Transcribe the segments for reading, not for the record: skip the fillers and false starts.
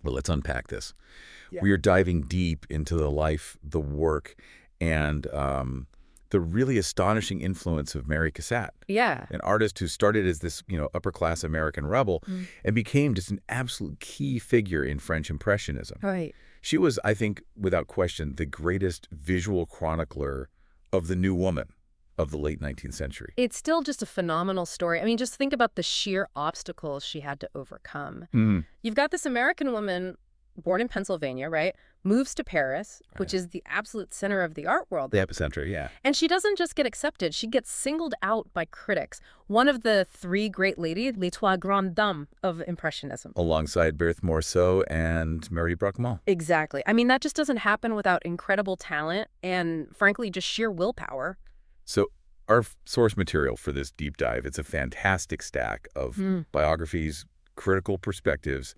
Well, let's unpack this. Yeah. We are diving deep into the life, the work, and the really astonishing influence of Mary Cassatt, Yeah. an artist who started as this, upper-class American rebel and became just an absolute key figure in French Impressionism. Right. She was, I think, without question, the greatest visual chronicler of the new woman of the late 19th century. It's still just a phenomenal story. I mean, just think about the sheer obstacles she had to overcome. You've got this American woman born in Pennsylvania, right? Moves to Paris, which is the absolute center of the art world. The epicenter, yeah. And she doesn't just get accepted, she gets singled out by critics. One of the three great ladies, les trois grandes dames of Impressionism. Alongside Berthe Morisot and Mary Bracquemont. Exactly. I mean, that just doesn't happen without incredible talent and, frankly, just sheer willpower. So our source material for this deep dive, it's a fantastic stack of biographies, critical perspectives.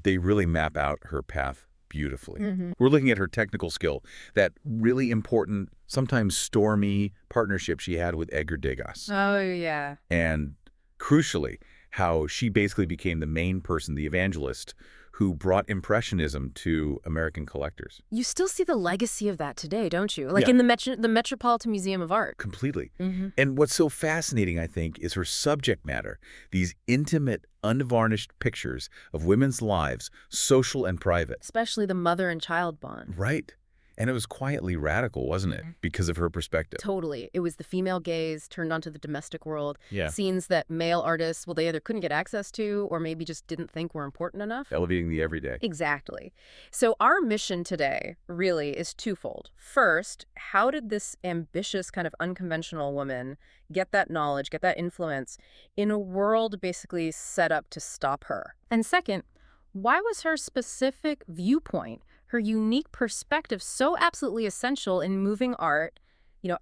They really map out her path beautifully. We're looking at her technical skill, that really important, sometimes stormy partnership she had with Edgar Degas. Oh, yeah. And crucially, how she basically became the main person, the evangelist, who brought Impressionism to American collectors. You still see the legacy of that today, don't you? Like in the Metropolitan Museum of Art. Completely. And what's so fascinating, I think, is her subject matter, these intimate, unvarnished pictures of women's lives, social and private. Especially the mother and child bond. Right. And it was quietly radical, wasn't it? Because of her perspective. Totally. It was the female gaze turned onto the domestic world. Yeah. Scenes that male artists, well, they either couldn't get access to or maybe just didn't think were important enough. Elevating the everyday. Exactly. So our mission today really is twofold. First, how did this ambitious kind of unconventional woman get that knowledge, get that influence in a world basically set up to stop her? And second, why was her specific viewpoint, her unique perspective, so absolutely essential in moving art,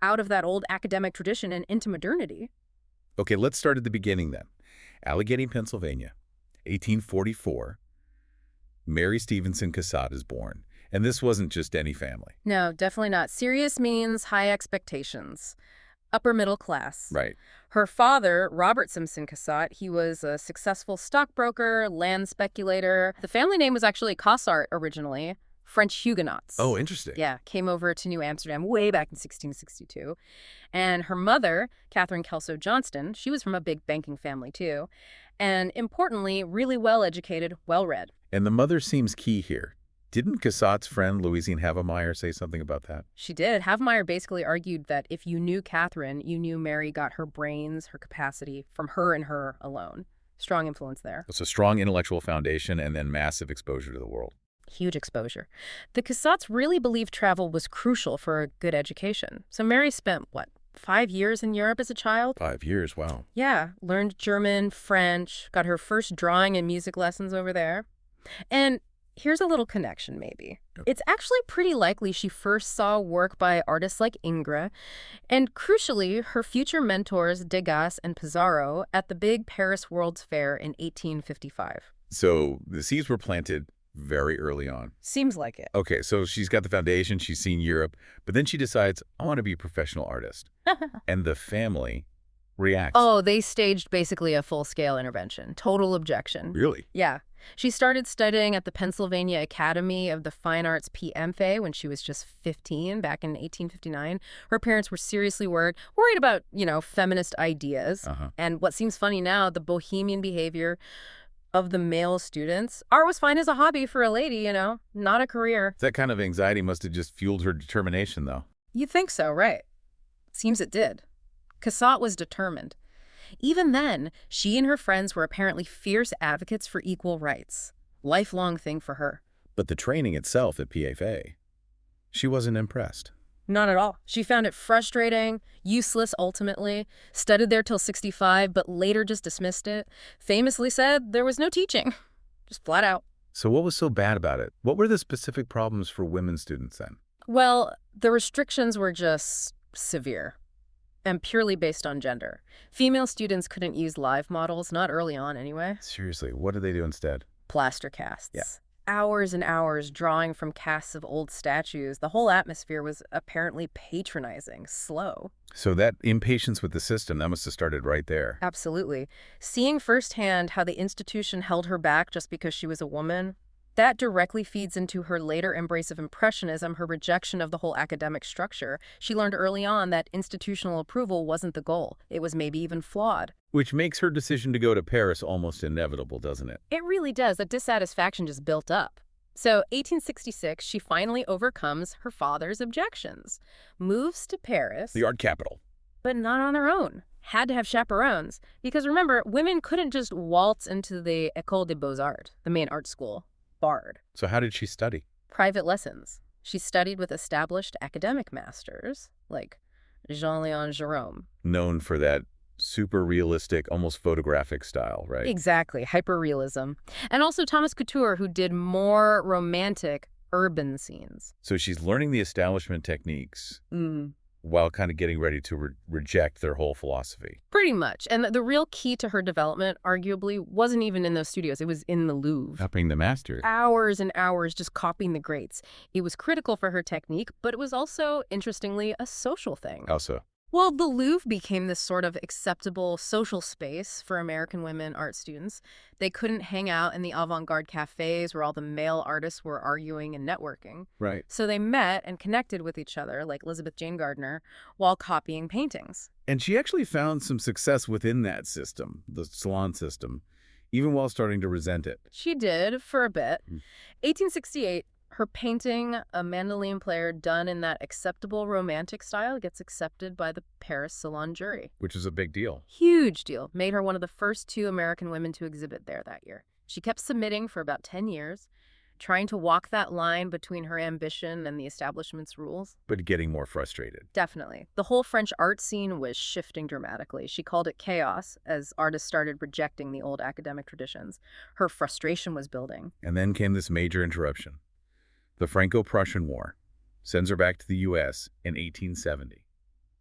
out of that old academic tradition and into modernity? Okay, let's start at the beginning then. Allegheny, Pennsylvania, 1844. Mary Stevenson Cassatt is born. And this wasn't just any family. No, definitely not. Serious means high expectations. Upper middle class. Right. Her father, Robert Simpson Cassatt, he was a successful stockbroker, land speculator. The family name was actually Cassatt originally, French Huguenots. Oh, interesting. Yeah, came over to New Amsterdam way back in 1662. And her mother, Catherine Kelso Johnston, she was from a big banking family too. And importantly, really well-educated, well-read. And the mother seems key here. Didn't Cassatt's friend Louisine Havemeyer say something about that? She did. Havemeyer basically argued that if you knew Catherine, you knew Mary got her brains, her capacity from her and her alone. Strong influence there. It's a strong intellectual foundation and then massive exposure to the world. Huge exposure. The Cassatts really believed travel was crucial for a good education. So Mary spent, 5 years in Europe as a child? 5 years, wow. Yeah, learned German, French, got her first drawing and music lessons over there. And here's a little connection, maybe. It's actually pretty likely she first saw work by artists like Ingres, and crucially, her future mentors Degas and Pissarro at the big Paris World's Fair in 1855. So the seeds were planted very early on. Seems like it. Okay, so she's got the foundation, she's seen Europe, but then she decides, I want to be a professional artist. And the family reacts. Oh, they staged basically a full-scale intervention. Total objection. Really? Yeah. She started studying at the Pennsylvania Academy of the Fine Arts PMFA when she was just 15 back in 1859. Her parents were seriously worried about, feminist ideas. And what seems funny now, the bohemian behavior of the male students. Art was fine as a hobby for a lady, not a career. That kind of anxiety must have just fueled her determination, though. You'd think so, right? Seems it did. Cassatt was determined. Even then, she and her friends were apparently fierce advocates for equal rights. Lifelong thing for her. But the training itself at PFA, she wasn't impressed. Not at all. She found it frustrating, useless ultimately, studied there till 65, but later just dismissed it. Famously said there was no teaching. Just flat out. So what was so bad about it? What were the specific problems for women students then? Well, the restrictions were just severe and purely based on gender. Female students couldn't use live models, not early on anyway. Seriously, what did they do instead? Plaster casts. Yeah. Hours and hours drawing from casts of old statues. The whole atmosphere was apparently patronizing, slow. So that impatience with the system, that must have started right there. Absolutely. Seeing firsthand how the institution held her back just because she was a woman, That directly feeds into her later embrace of Impressionism, her rejection of the whole academic structure. She learned early on that institutional approval wasn't the goal. It was maybe even flawed. Which makes her decision to go to Paris almost inevitable, doesn't it? It really does. The dissatisfaction just built up. So, 1866, she finally overcomes her father's objections, moves to Paris, The art capital. but not on her own. Had to have chaperones. Because remember, women couldn't just waltz into the École des Beaux-Arts, the main art school, barred. So how did she study? Private lessons. She studied with established academic masters, like Jean-Léon Gérôme. Known for that super realistic, almost photographic style, right? Exactly, hyperrealism. And also Thomas Couture, who did more romantic urban scenes. So she's learning the establishment techniques while kind of getting ready to reject their whole philosophy. Pretty much. And the real key to her development, arguably, wasn't even in those studios. It was in the Louvre. Copying the master. Hours and hours just copying the greats. It was critical for her technique, but it was also, interestingly, a social thing. How so? Well, the Louvre became this sort of acceptable social space for American women art students. They couldn't hang out in the avant-garde cafes where all the male artists were arguing and networking. Right. So they met and connected with each other, like Elizabeth Jane Gardner, while copying paintings. And she actually found some success within that system, the salon system, even while starting to resent it. She did, for a bit. 1868, her painting, A Mandolin Player done in that acceptable romantic style, gets accepted by the Paris Salon jury. Which is a big deal. Huge deal. Made her one of the first 2 American women to exhibit there that year. She kept submitting for about 10 years, trying to walk that line between her ambition and the establishment's rules. But getting more frustrated. Definitely. The whole French art scene was shifting dramatically. She called it chaos as artists started rejecting the old academic traditions. Her frustration was building. And then came this major interruption. The Franco-Prussian War sends her back to the U.S. in 1870.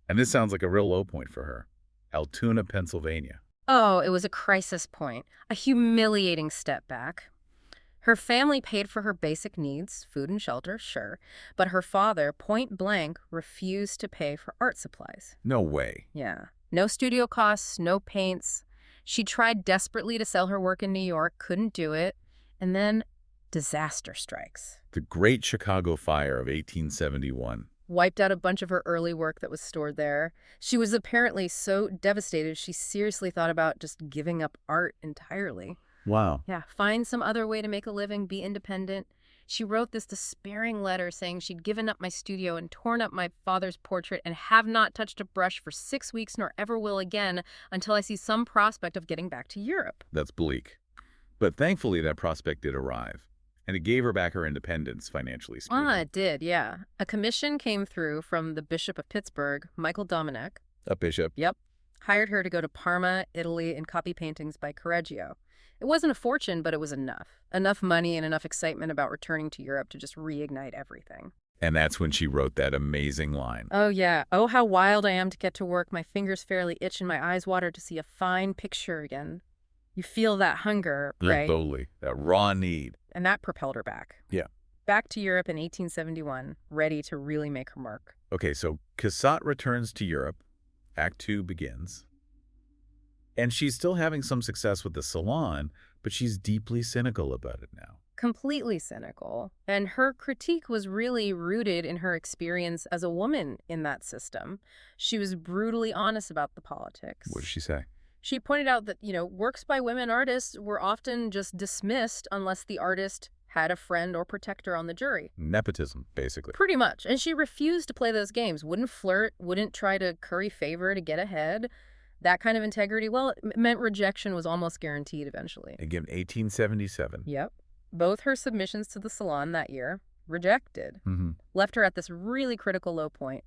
And this sounds like a real low point for her. Altoona, Pennsylvania. Oh, it was a crisis point, a humiliating step back. Her family paid for her basic needs, food and shelter, sure, but her father, point blank, refused to pay for art supplies. No way. Yeah. No studio costs, no paints. She tried desperately to sell her work in New York, couldn't do it, and then disaster strikes. The Great Chicago Fire of 1871. Wiped out a bunch of her early work that was stored there. She was apparently so devastated she seriously thought about just giving up art entirely. Wow. Yeah, find some other way to make a living, be independent. She wrote this despairing letter saying she'd given up my studio and torn up my father's portrait and have not touched a brush for 6 weeks nor ever will again until I see some prospect of getting back to Europe. That's bleak. But thankfully that prospect did arrive. And it gave her back her independence, financially speaking. It did, yeah. A commission came through from the Bishop of Pittsburgh, Michael Dominic. A bishop. Yep. Hired her to go to Parma, Italy, and copy paintings by Correggio. It wasn't a fortune, but it was enough. Enough money and enough excitement about returning to Europe to just reignite everything. And that's when she wrote that amazing line. Oh, yeah. Oh, how wild I am to get to work. My fingers fairly itch and my eyes water to see a fine picture again. You feel that hunger, right? Totally. That raw need. And that propelled her back. Yeah. Back to Europe in 1871, ready to really make her mark. Okay, so Cassatt returns to Europe. Act 2 begins. And she's still having some success with the salon, but she's deeply cynical about it now. Completely cynical. And her critique was really rooted in her experience as a woman in that system. She was brutally honest about the politics. What did she say? She pointed out that, works by women artists were often just dismissed unless the artist had a friend or protector on the jury. Nepotism, basically. Pretty much. And she refused to play those games, wouldn't flirt, wouldn't try to curry favor to get ahead. That kind of integrity, well, it meant rejection was almost guaranteed eventually. Again, 1877. Yep. Both her submissions to the salon that year, rejected. Left her at this really critical low point.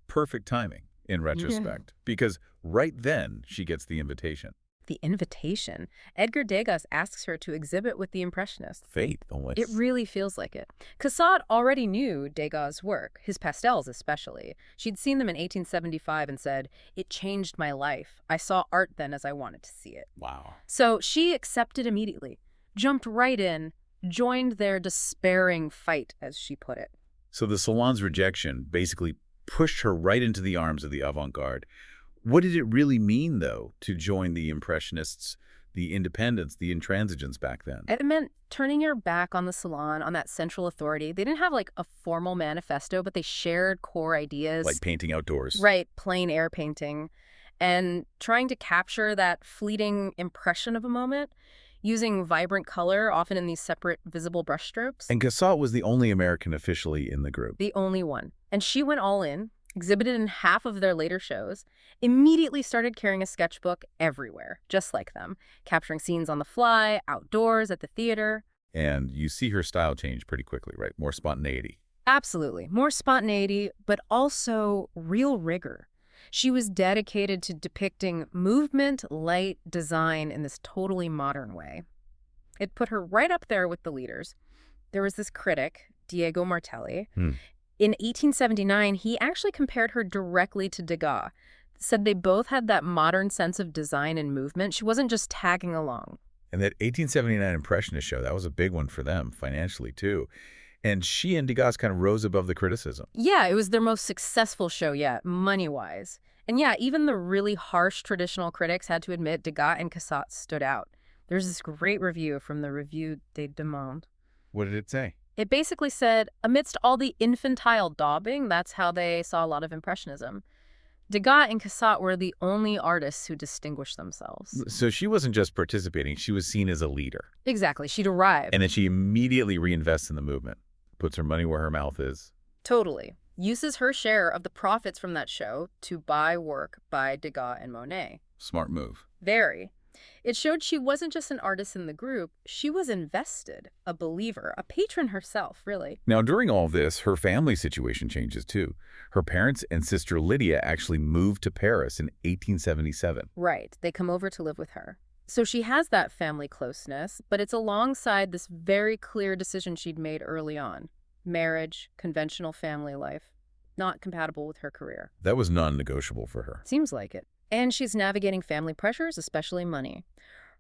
Perfect timing, in retrospect, because right then she gets the invitation. The invitation? Edgar Degas asks her to exhibit with the Impressionists. Fate, almost. It really feels like it. Cassatt already knew Degas' work, his pastels especially. She'd seen them in 1875 and said, "It changed my life. I saw art then as I wanted to see it." Wow. So she accepted immediately, jumped right in, joined their despairing fight, as she put it. So the salon's rejection basically pushed her right into the arms of the avant-garde. What did it really mean, though, to join the Impressionists, the independence, the intransigence back then. It meant turning your back on the salon, on that central authority. They didn't have like a formal manifesto, but they shared core ideas. Like painting outdoors. Right, plein air painting. And trying to capture that fleeting impression of a moment using vibrant color, often in these separate visible brushstrokes. And Cassatt was the only American officially in the group. The only one. And she went all in, exhibited in half of their later shows, immediately started carrying a sketchbook everywhere, just like them, capturing scenes on the fly, outdoors, at the theater. And you see her style change pretty quickly, right? More spontaneity. Absolutely. More spontaneity, but also real rigor. She was dedicated to depicting movement, light, design in this totally modern way. It put her right up there with the leaders. There was this critic, Diego Martelli. In 1879, he actually compared her directly to Degas, said they both had that modern sense of design and movement. She wasn't just tagging along. And that 1879 Impressionist show, that was a big one for them, financially too. And she and Degas kind of rose above the criticism. Yeah, it was their most successful show yet, money-wise. And yeah, even the really harsh traditional critics had to admit Degas and Cassatt stood out. There's this great review from the Revue des Deux Mondes. What did it say? It basically said, amidst all the infantile daubing, that's how they saw a lot of Impressionism. Degas and Cassatt were the only artists who distinguished themselves. So she wasn't just participating, she was seen as a leader. Exactly, she'd arrived. And then she immediately reinvests in the movement, puts her money where her mouth is. Totally. Uses her share of the profits from that show to buy work by Degas and Monet. Smart move. Very. It showed she wasn't just an artist in the group, she was invested, a believer, a patron herself, really. Now, during all this, her family situation changes too. Her parents and sister Lydia actually moved to Paris in 1877. Right. They come over to live with her. So she has that family closeness, but it's alongside this very clear decision she'd made early on. Marriage, conventional family life, not compatible with her career. That was non-negotiable for her. Seems like it. And she's navigating family pressures, especially money.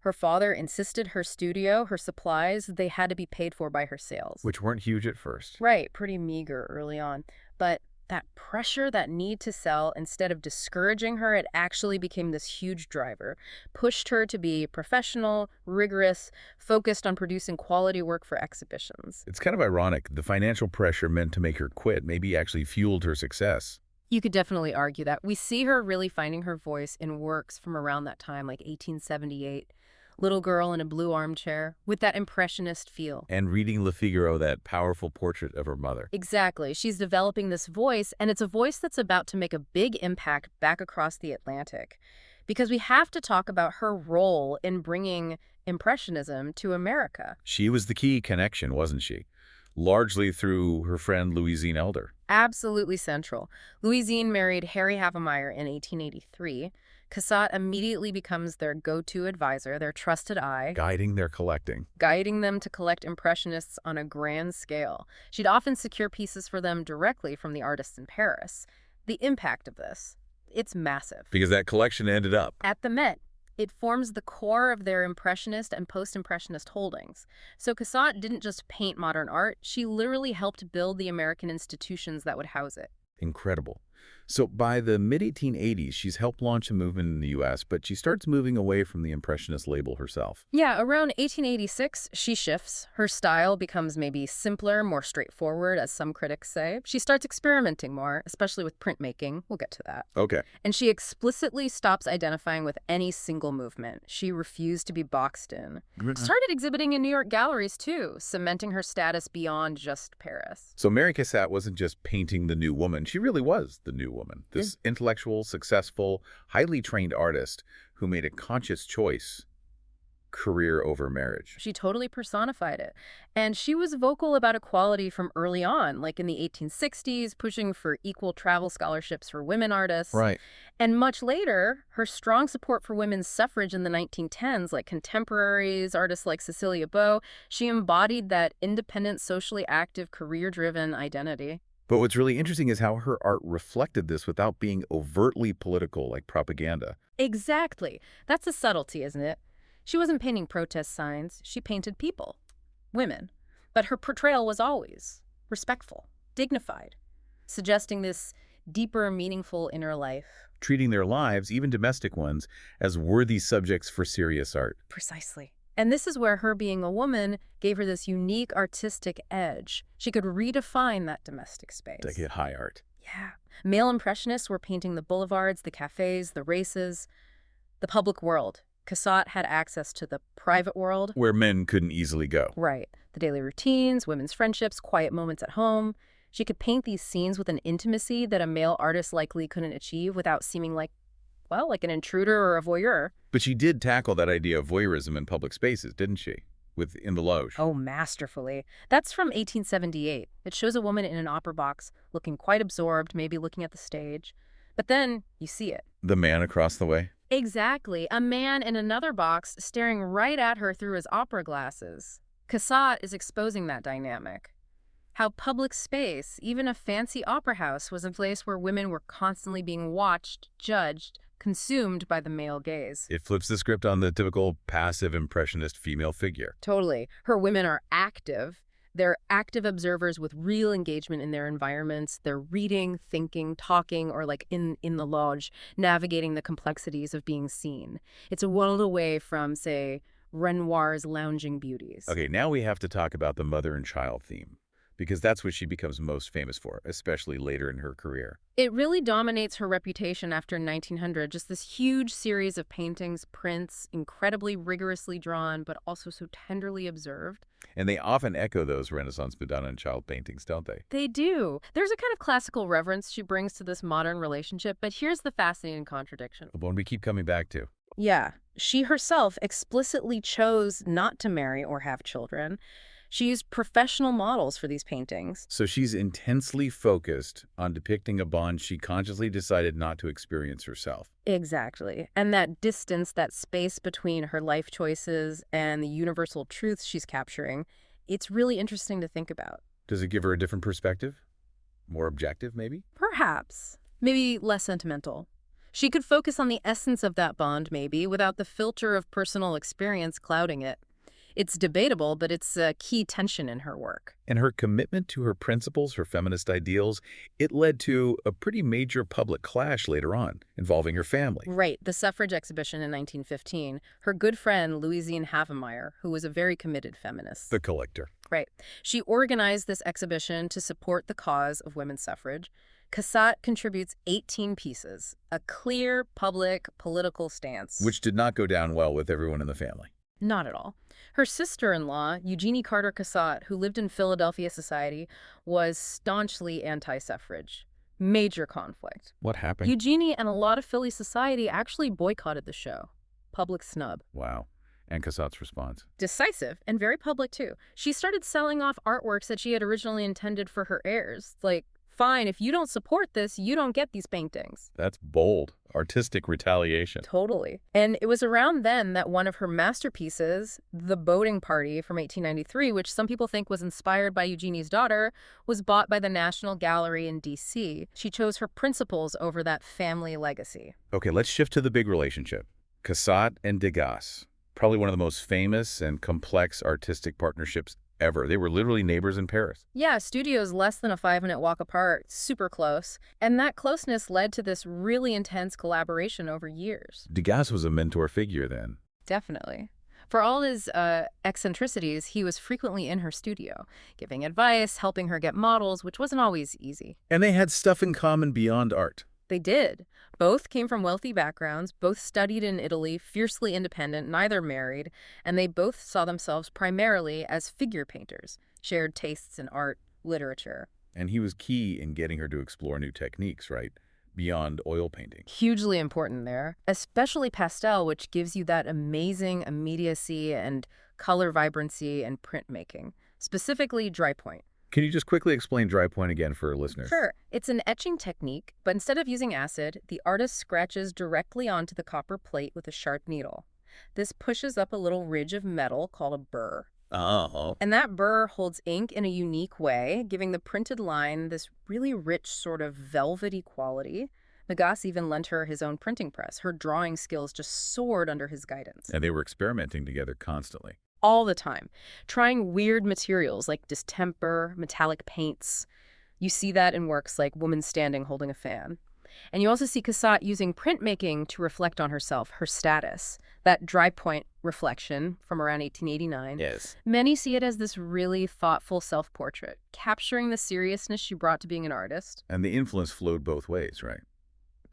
Her father insisted her studio, her supplies, they had to be paid for by her sales. Which weren't huge at first. Right, pretty meager early on. But that pressure, that need to sell, instead of discouraging her, it actually became this huge driver. Pushed her to be professional, rigorous, focused on producing quality work for exhibitions. It's kind of ironic. The financial pressure meant to make her quit maybe actually fueled her success. You could definitely argue that. We see her really finding her voice in works from around that time, like 1878. Little girl in a blue armchair, with that impressionist feel. And reading Le Figaro, that powerful portrait of her mother. Exactly. She's developing this voice, and it's a voice that's about to make a big impact back across the Atlantic. Because we have to talk about her role in bringing Impressionism to America. She was the key connection, wasn't she? Largely through her friend Louisine Elder. Absolutely central. Louisine married Harry Havemeyer in 1883. Cassatt immediately becomes their go-to advisor, their trusted eye. Guiding their collecting. Guiding them to collect Impressionists on a grand scale. She'd often secure pieces for them directly from the artists in Paris. The impact of this, it's massive. Because that collection ended up at the Met. It forms the core of their Impressionist and post-Impressionist holdings. So Cassatt didn't just paint modern art, she literally helped build the American institutions that would house it. Incredible. So by the mid-1880s, she's helped launch a movement in the U.S., but she starts moving away from the Impressionist label herself. Yeah, around 1886, she shifts. Her style becomes maybe simpler, more straightforward, as some critics say. She starts experimenting more, especially with printmaking. We'll get to that. Okay. And she explicitly stops identifying with any single movement. She refused to be boxed in. Started exhibiting in New York galleries, too, cementing her status beyond just Paris. So Mary Cassatt wasn't just painting the new woman. She really was the new woman. This intellectual, successful, highly trained artist who made a conscious choice, career over marriage. She totally personified it. And she was vocal about equality from early on, like in the 1860s, pushing for equal travel scholarships for women artists. Right. And much later, her strong support for women's suffrage in the 1910s, like contemporaries, artists like Cecilia Beaux, she embodied that independent, socially active, career-driven identity. But what's really interesting is how her art reflected this without being overtly political, like propaganda. Exactly. That's a subtlety, isn't it? She wasn't painting protest signs. She painted people, women. But her portrayal was always respectful, dignified, suggesting this deeper, meaningful inner life. Treating their lives, even domestic ones, as worthy subjects for serious art. Precisely. And this is where her being a woman gave her this unique artistic edge. She could redefine that domestic space. To get high art. Yeah. Male Impressionists were painting the boulevards, the cafes, the races, the public world. Cassatt had access to the private world. Where men couldn't easily go. Right. The daily routines, women's friendships, quiet moments at home. She could paint these scenes with an intimacy that a male artist likely couldn't achieve without seeming like an intruder or a voyeur. But she did tackle that idea of voyeurism in public spaces, didn't she? In the Loge. Oh, masterfully. That's from 1878. It shows a woman in an opera box looking quite absorbed, maybe looking at the stage. But then you see it. The man across the way? Exactly. A man in another box staring right at her through his opera glasses. Cassatt is exposing that dynamic. How public space, even a fancy opera house, was a place where women were constantly being watched, judged, consumed by the male gaze. It flips the script on the typical passive impressionist female figure. Totally. Her women are active. They're active observers with real engagement in their environments. They're reading, thinking, talking, or like in the lodge, navigating the complexities of being seen. It's a world away from, say, Renoir's lounging beauties. Okay, now we have to talk about the mother and child theme, because that's what she becomes most famous for, especially later in her career. It really dominates her reputation after 1900, just this huge series of paintings, prints, incredibly rigorously drawn, but also so tenderly observed. And they often echo those Renaissance Madonna and child paintings, don't they? They do. There's a kind of classical reverence she brings to this modern relationship, but here's the fascinating contradiction. The one we keep coming back to. Yeah, she herself explicitly chose not to marry or have children. She used professional models for these paintings. So she's intensely focused on depicting a bond she consciously decided not to experience herself. Exactly. And that distance, that space between her life choices and the universal truths she's capturing, it's really interesting to think about. Does it give her a different perspective? More objective, maybe? Perhaps. Maybe less sentimental. She could focus on the essence of that bond, maybe, without the filter of personal experience clouding it. It's debatable, but it's a key tension in her work. And her commitment to her principles, her feminist ideals, it led to a pretty major public clash later on, involving her family. Right, the suffrage exhibition in 1915. Her good friend, Louisine Havemeyer, who was a very committed feminist. The collector. Right. She organized this exhibition to support the cause of women's suffrage. Cassatt contributes 18 pieces, a clear, public, political stance. Which did not go down well with everyone in the family. Not at all. Her sister-in-law, Eugenie Carter Cassatt, who lived in Philadelphia society, was staunchly anti-suffrage. Major conflict. What happened? Eugenie and a lot of Philly society actually boycotted the show. Public snub. Wow. And Cassatt's response? Decisive, and very public, too. She started selling off artworks that she had originally intended for her heirs. Like, fine, if you don't support this, you don't get these paintings. That's bold. Artistic retaliation. Totally. And it was around then that one of her masterpieces, The Boating Party from 1893, which some people think was inspired by Eugenie's daughter, was bought by the National Gallery in D.C. She chose her principles over that family legacy. Okay, let's shift to the big relationship. Cassatt and Degas. Probably one of the most famous and complex artistic partnerships ever. They were literally neighbors in Paris. Yeah, studios less than a 5-minute walk apart, super close. And that closeness led to this really intense collaboration over years. Degas was a mentor figure then. Definitely. For all his eccentricities, he was frequently in her studio, giving advice, helping her get models, which wasn't always easy. And they had stuff in common beyond art. They did. Both came from wealthy backgrounds, both studied in Italy, fiercely independent, neither married, and they both saw themselves primarily as figure painters, shared tastes in art, literature. And he was key in getting her to explore new techniques, right? Beyond oil painting. Hugely important there, especially pastel, which gives you that amazing immediacy and color vibrancy in printmaking, specifically dry point. Can you just quickly explain dry point again for our listeners? Sure. It's an etching technique, but instead of using acid, the artist scratches directly onto the copper plate with a sharp needle. This pushes up a little ridge of metal called a burr. Oh. And that burr holds ink in a unique way, giving the printed line this really rich sort of velvety quality. Degas even lent her his own printing press. Her drawing skills just soared under his guidance. And they were experimenting together constantly. All the time, trying weird materials like distemper, metallic paints. You see that in works like Woman Standing Holding a Fan. And you also see Cassatt using printmaking to reflect on herself, her status, that dry point reflection from around 1889. Yes. Many see it as this really thoughtful self-portrait, capturing the seriousness she brought to being an artist. And the influence flowed both ways, right?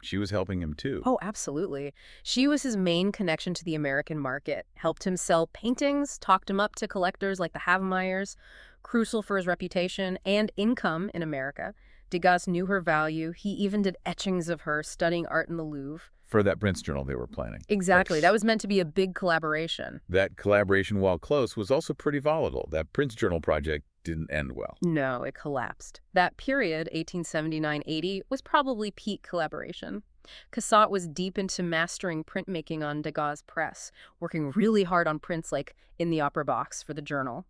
She was helping him too. Oh, absolutely. She was his main connection to the American market, helped him sell paintings, talked him up to collectors like the Havemeyers, crucial for his reputation and income in America. Degas knew her value. He even did etchings of her, studying art in the Louvre. For that Prince journal they were planning. Exactly. That was meant to be a big collaboration. That collaboration, while close, was also pretty volatile. That Prince journal project didn't end well. No, it collapsed. That period, 1879-80, was probably peak collaboration. Cassatt was deep into mastering printmaking on Degas' press, working really hard on prints like In the Opera Box for the journal.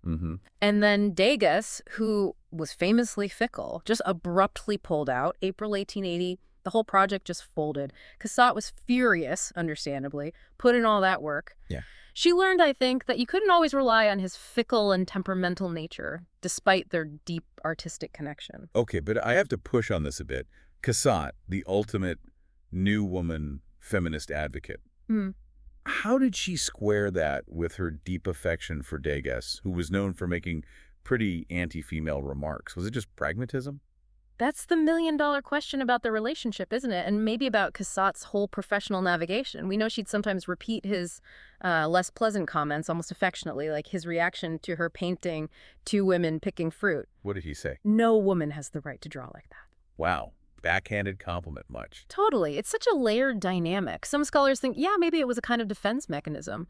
And then Degas, who was famously fickle, just abruptly pulled out. April 1880, the whole project just folded. Cassatt was furious, understandably, put in all that work. Yeah. She learned, I think, that you couldn't always rely on his fickle and temperamental nature, despite their deep artistic connection. Okay, but I have to push on this a bit. Cassatt, the ultimate new woman feminist advocate. How did she square that with her deep affection for Degas, who was known for making pretty anti-female remarks? Was it just pragmatism? That's the million-dollar question about the relationship, isn't it? And maybe about Cassatt's whole professional navigation. We know she'd sometimes repeat his less pleasant comments almost affectionately, like his reaction to her painting two women picking fruit. What did he say? No woman has the right to draw like that. Wow. Backhanded compliment much. Totally. It's such a layered dynamic. Some scholars think, yeah, maybe it was a kind of defense mechanism.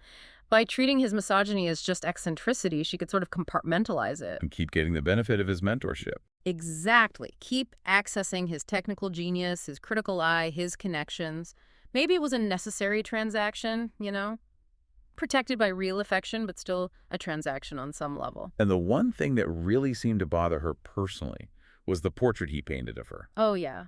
By treating his misogyny as just eccentricity, she could sort of compartmentalize it. And keep getting the benefit of his mentorship. Exactly. Keep accessing his technical genius, his critical eye, his connections. Maybe it was a necessary transaction, you know? Protected by real affection, but still a transaction on some level. And the one thing that really seemed to bother her personally was the portrait he painted of her. Oh, yeah.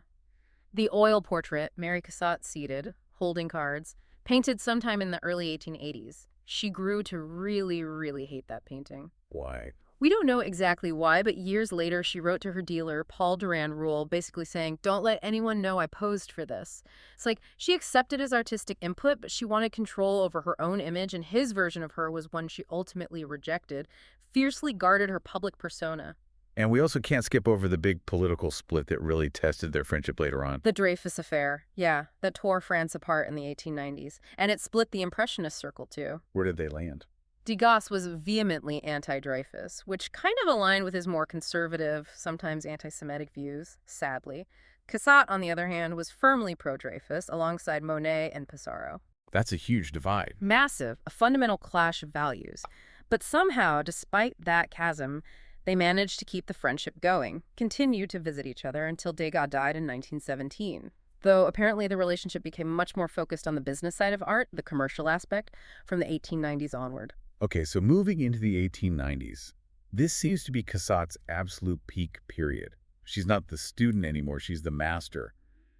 The oil portrait, Mary Cassatt seated, holding cards, painted sometime in the early 1880s. She grew to really, really hate that painting. Why? We don't know exactly why, but years later she wrote to her dealer, Paul Durand-Ruel, basically saying, don't let anyone know I posed for this. It's like she accepted his artistic input, but she wanted control over her own image, and his version of her was one she ultimately rejected, fiercely guarded her public persona. And we also can't skip over the big political split that really tested their friendship later on. The Dreyfus Affair, yeah, that tore France apart in the 1890s. And it split the Impressionist circle, too. Where did they land? Degas was vehemently anti-Dreyfus, which kind of aligned with his more conservative, sometimes anti-Semitic views, sadly. Cassatt, on the other hand, was firmly pro-Dreyfus, alongside Monet and Pissarro. That's a huge divide. Massive, a fundamental clash of values. But somehow, despite that chasm, they managed to keep the friendship going, continued to visit each other until Degas died in 1917. Though apparently the relationship became much more focused on the business side of art, the commercial aspect, from the 1890s onward. Okay, so moving into the 1890s, this seems to be Cassatt's absolute peak period. She's not the student anymore, she's the master,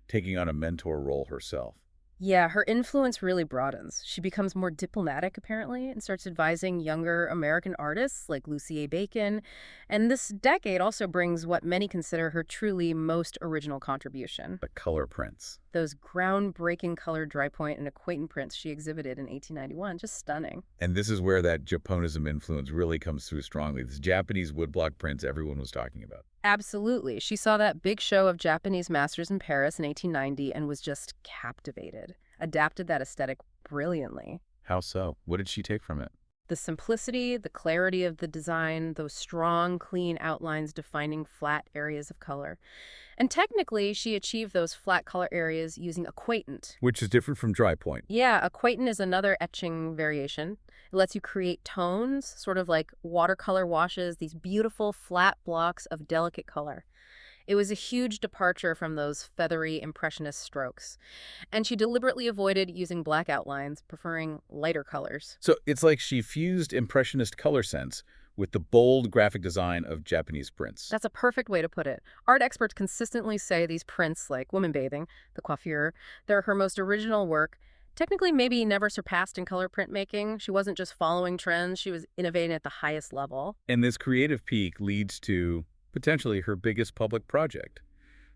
taking on a mentor role herself. Yeah, her influence really broadens. She becomes more diplomatic, apparently, and starts advising younger American artists like Lucy A. Bacon. And this decade also brings what many consider her truly most original contribution. The color prints. Those groundbreaking color dry point and acquaintance prints she exhibited in 1891. Just stunning. And this is where that Japonism influence really comes through strongly. This Japanese woodblock prints everyone was talking about. Absolutely. She saw that big show of Japanese masters in Paris in 1890 and was just captivated. Adapted that aesthetic brilliantly. How so? What did she take from it? The simplicity, the clarity of the design, those strong, clean outlines defining flat areas of color. And technically, she achieved those flat color areas using acquaintance. Which is different from dry point. Yeah, acquaintance is another etching variation. It lets you create tones, sort of like watercolor washes, these beautiful flat blocks of delicate color. It was a huge departure from those feathery Impressionist strokes. And she deliberately avoided using black outlines, preferring lighter colors. So it's like she fused Impressionist color sense with the bold graphic design of Japanese prints. That's a perfect way to put it. Art experts consistently say these prints, like Woman Bathing, The Coiffure, they're her most original work. Technically, maybe never surpassed in color printmaking. She wasn't just following trends, she was innovating at the highest level. And this creative peak leads to potentially her biggest public project,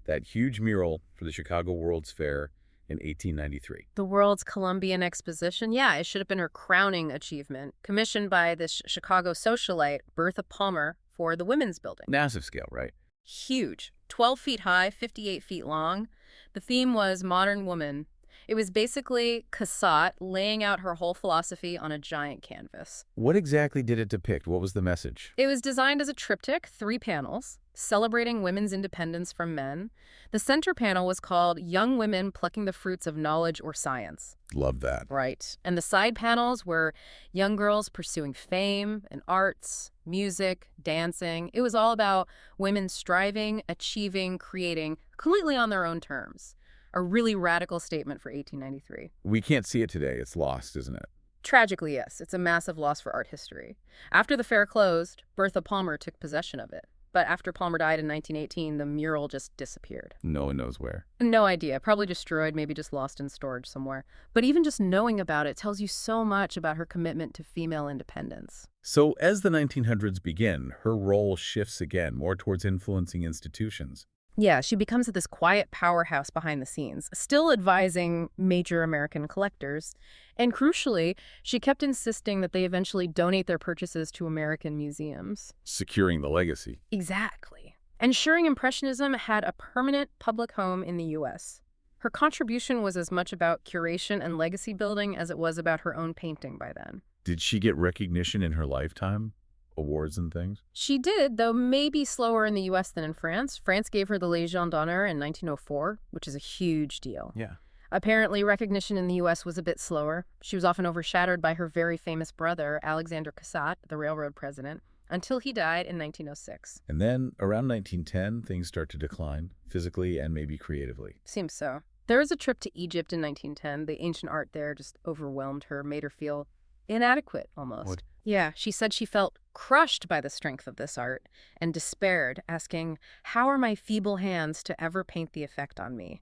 that huge mural for the Chicago World's Fair in 1893. The World's Columbian Exposition? Yeah, it should have been her crowning achievement, commissioned by this Chicago socialite, Bertha Palmer, for the Women's Building. Massive scale, right? Huge. 12 feet high, 58 feet long. The theme was modern woman. It was basically Cassatt laying out her whole philosophy on a giant canvas. What exactly did it depict? What was the message? It was designed as a triptych, 3 panels, celebrating women's independence from men. The center panel was called Young Women Plucking the Fruits of Knowledge or Science. Love that. Right. And the side panels were young girls pursuing fame and arts, music, dancing. It was all about women striving, achieving, creating, completely on their own terms. A really radical statement for 1893. We can't see it today. It's lost, isn't it? Tragically, yes. It's a massive loss for art history. After the fair closed, Bertha Palmer took possession of it. But after Palmer died in 1918, the mural just disappeared. No one knows where. No idea. Probably destroyed, maybe just lost in storage somewhere. But even just knowing about it tells you so much about her commitment to female independence. So as the 1900s begin, her role shifts again, more towards influencing institutions. Yeah, she becomes this quiet powerhouse behind the scenes, still advising major American collectors. And crucially, she kept insisting that they eventually donate their purchases to American museums. Securing the legacy. Exactly. Ensuring Impressionism had a permanent public home in the U.S. Her contribution was as much about curation and legacy building as it was about her own painting by then. Did she get recognition in her lifetime? Awards and things? She did, though maybe slower in the U.S. than in France. France gave her the Légion d'honneur in 1904, which is a huge deal. Yeah. Apparently, recognition in the U.S. was a bit slower. She was often overshadowed by her very famous brother, Alexander Cassatt, the railroad president, until he died in 1906. And then, around 1910, things start to decline, physically and maybe creatively. Seems so. There was a trip to Egypt in 1910. The ancient art there just overwhelmed her, made her feel inadequate, almost. What? Yeah, she said she felt crushed by the strength of this art and despaired, asking, "How are my feeble hands to ever paint the effect on me?"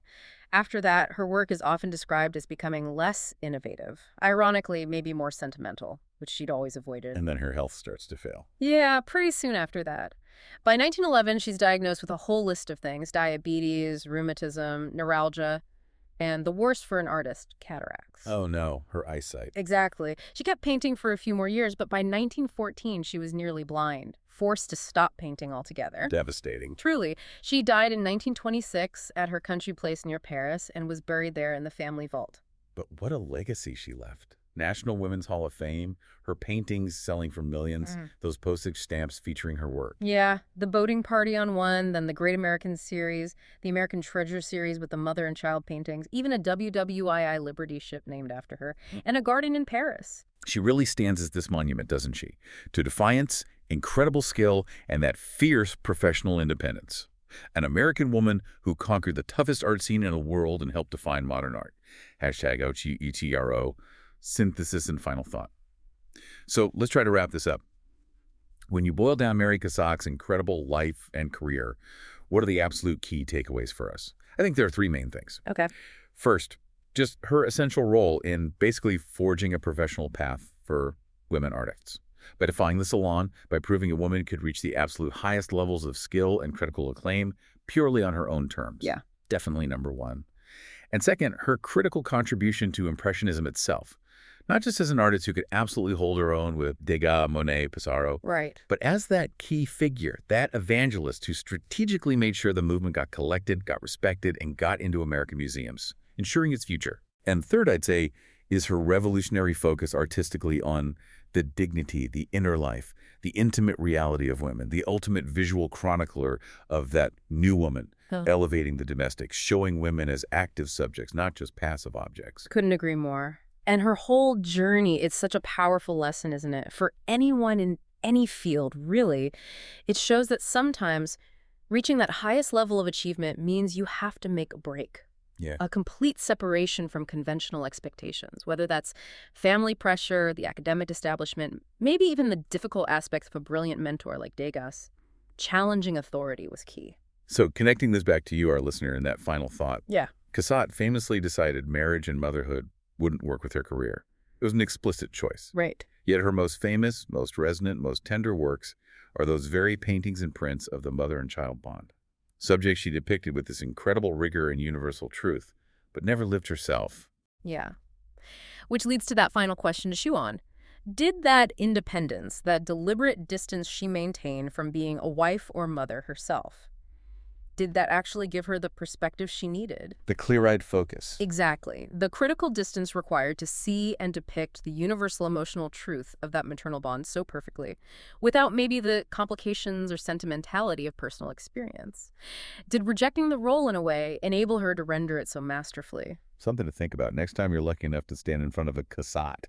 After that, her work is often described as becoming less innovative, ironically, maybe more sentimental, which she'd always avoided. And then her health starts to fail. Yeah, pretty soon after that. By 1911, she's diagnosed with a whole list of things: diabetes, rheumatism, neuralgia, and the worst for an artist, cataracts. Oh no, her eyesight. Exactly. She kept painting for a few more years, but by 1914, she was nearly blind, forced to stop painting altogether. Devastating. Truly. She died in 1926 at her country place near Paris and was buried there in the family vault. But what a legacy she left. National Women's Hall of Fame, her paintings selling for millions, those postage stamps featuring her work. Yeah, the boating party on one, then the Great American Series, the American Treasure Series with the mother and child paintings, even a WWII Liberty ship named after her, and a garden in Paris. She really stands as this monument, doesn't she? To defiance, incredible skill, and that fierce professional independence. An American woman who conquered the toughest art scene in the world and helped define modern art. Hashtag OCHETRO. Synthesis and final thought. So let's try to wrap this up. When you boil down Mary Cassatt's incredible life and career, what are the absolute key takeaways for us? I think there are 3 main things. Okay. First, just her essential role in basically forging a professional path for women artists. By defying the salon, by proving a woman could reach the absolute highest levels of skill and critical acclaim purely on her own terms. Yeah. Definitely number 1. And second, her critical contribution to Impressionism itself. Not just as an artist who could absolutely hold her own with Degas, Monet, Pissarro, Right. but as that key figure, that evangelist who strategically made sure the movement got collected, got respected, and got into American museums, ensuring its future. And third, I'd say, is her revolutionary focus artistically on the dignity, the inner life, the intimate reality of women, the ultimate visual chronicler of that new woman, elevating the domestic, showing women as active subjects, not just passive objects. Couldn't agree more. And her whole journey, it's such a powerful lesson, isn't it? For anyone in any field, really. It shows that sometimes reaching that highest level of achievement means you have to make a break. Yeah. A complete separation from conventional expectations, whether that's family pressure, the academic establishment, maybe even the difficult aspects of a brilliant mentor like Degas. Challenging authority was key. So connecting this back to you, our listener, in that final thought. Yeah. Cassatt famously decided marriage and motherhood wouldn't work with her career. It was an explicit choice. Right. Yet her most famous, most resonant, most tender works are those very paintings and prints of the mother and child bond. Subjects she depicted with this incredible rigor and universal truth, but never lived herself. Yeah. Which leads to that final question to chew on. Did that independence, that deliberate distance she maintained from being a wife or mother herself, did that actually give her the perspective she needed? The clear-eyed focus. Exactly. The critical distance required to see and depict the universal emotional truth of that maternal bond so perfectly, without maybe the complications or sentimentality of personal experience. Did rejecting the role in a way enable her to render it so masterfully? Something to think about next time you're lucky enough to stand in front of a Cassatt.